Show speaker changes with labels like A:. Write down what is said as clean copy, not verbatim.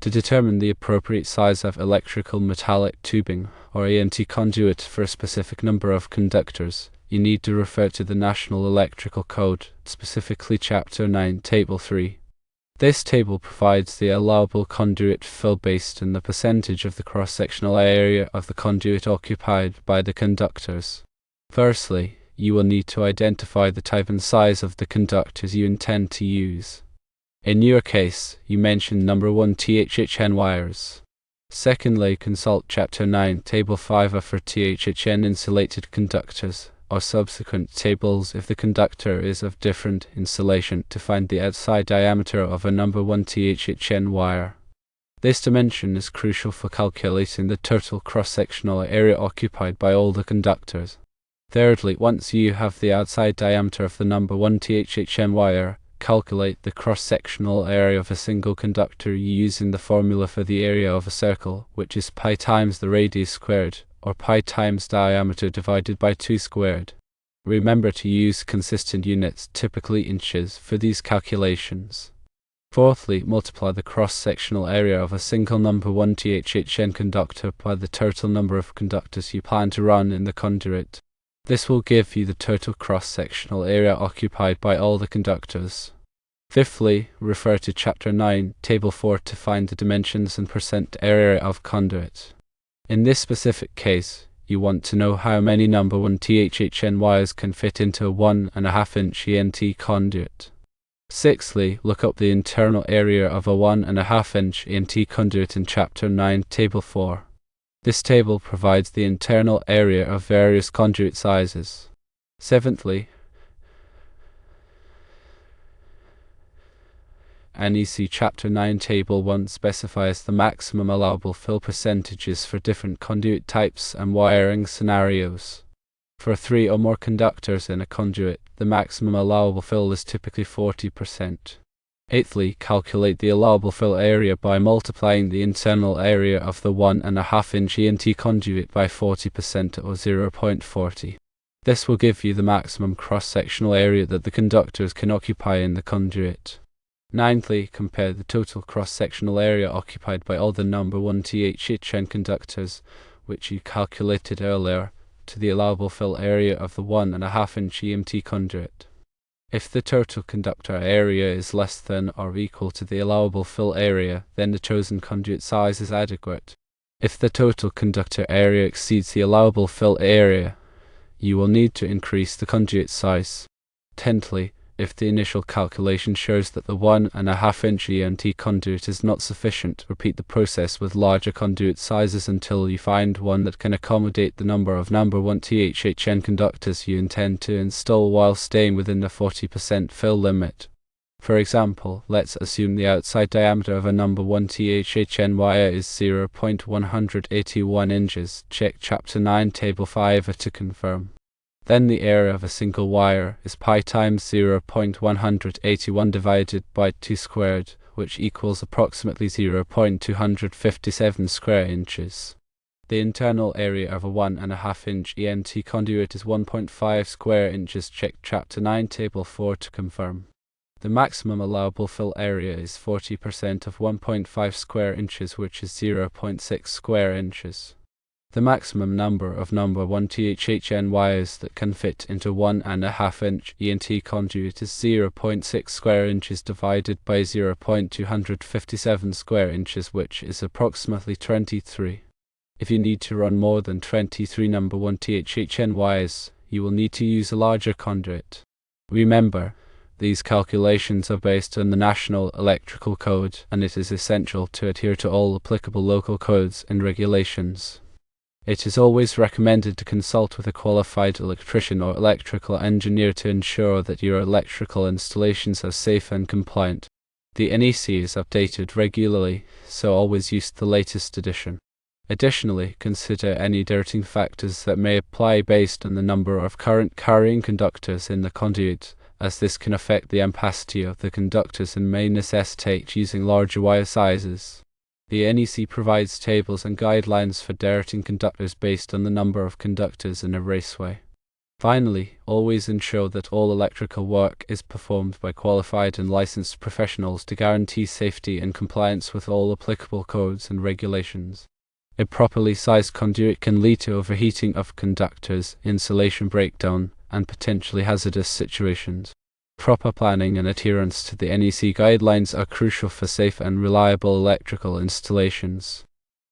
A: To determine the appropriate size of electrical metallic tubing, or EMT conduit, for a specific number of conductors, you need to refer to the National Electrical Code, specifically Chapter 9, Table 3. This table provides the allowable conduit fill based on the percentage of the cross-sectional area of the conduit occupied by the conductors. Firstly, you will need to identify the type and size of the conductors you intend to use. In your case, you mentioned number 1 THHN wires. Secondly, consult Chapter 9, Table 5 for THHN insulated conductors, or subsequent tables if the conductor is of different insulation, to find the outside diameter of a number 1 THHN wire. This dimension is crucial for calculating the total cross-sectional area occupied by all the conductors. Thirdly, once you have the outside diameter of the number 1 THHN wire, calculate the cross-sectional area of a single conductor using the formula for the area of a circle, which is pi times the radius squared, or pi times diameter divided by 2 squared. Remember to use consistent units, typically inches, for these calculations. Fourthly, multiply the cross-sectional area of a single number 1 THHN conductor by the total number of conductors you plan to run in the conduit. This will give you the total cross-sectional area occupied by all the conductors. Fifthly, refer to Chapter 9, Table 4 to find the dimensions and percent area of conduit. In this specific case, you want to know how many number 1 THHN wires can fit into a 1.5-inch EMT conduit. Sixthly, look up the internal area of a 1.5-inch EMT conduit in Chapter 9, Table 4. This table provides the internal area of various conduit sizes. Seventhly, NEC Chapter 9 Table 1 specifies the maximum allowable fill percentages for different conduit types and wiring scenarios. For 3 or more conductors in a conduit, the maximum allowable fill is typically 40%. Eighthly, calculate the allowable fill area by multiplying the internal area of the 1.5-inch EMT conduit by 40%, or 0.40. This will give you the maximum cross-sectional area that the conductors can occupy in the conduit. Ninthly, compare the total cross-sectional area occupied by all the number 1 THHN conductors, which you calculated earlier, to the allowable fill area of the 1.5-inch EMT conduit. If the total conductor area is less than or equal to the allowable fill area, then the chosen conduit size is adequate. If the total conductor area exceeds the allowable fill area, you will need to increase the conduit size. Tenthly, if the initial calculation shows that the 1.5-inch EMT conduit is not sufficient, repeat the process with larger conduit sizes until you find one that can accommodate the number of number 1 THHN conductors you intend to install while staying within the 40% fill limit. For example, let's assume the outside diameter of a number 1 THHN wire is 0.181 inches. Check Chapter 9 Table 5 to confirm. Then the area of a single wire is pi times 0.181 divided by 2 squared, which equals approximately 0.257 square inches. The internal area of a 1.5-inch EMT conduit is 1.5 square inches. Check Chapter 9 Table 4 to confirm. The maximum allowable fill area is 40% of 1.5 square inches, which is 0.6 square inches. The maximum number of number 1 THHN wires that can fit into 1.5-inch EMT conduit is 0.6 square inches divided by 0.257 square inches, which is approximately 23. If you need to run more than 23 number 1 THHN wires, you will need to use a larger conduit. Remember, these calculations are based on the National Electrical Code, and it is essential to adhere to all applicable local codes and regulations. It is always recommended to consult with a qualified electrician or electrical engineer to ensure that your electrical installations are safe and compliant. The NEC is updated regularly, so always use the latest edition. Additionally, consider any dirting factors that may apply based on the number of current carrying conductors in the conduit, as this can affect the ampacity of the conductors and may necessitate using larger wire sizes. The NEC provides tables and guidelines for dirting conductors based on the number of conductors in a raceway. Finally, always ensure that all electrical work is performed by qualified and licensed professionals to guarantee safety and compliance with all applicable codes and regulations. A properly sized conduit can lead to overheating of conductors, insulation breakdown, and potentially hazardous situations. Proper planning and adherence to the NEC guidelines are crucial for safe and reliable electrical installations.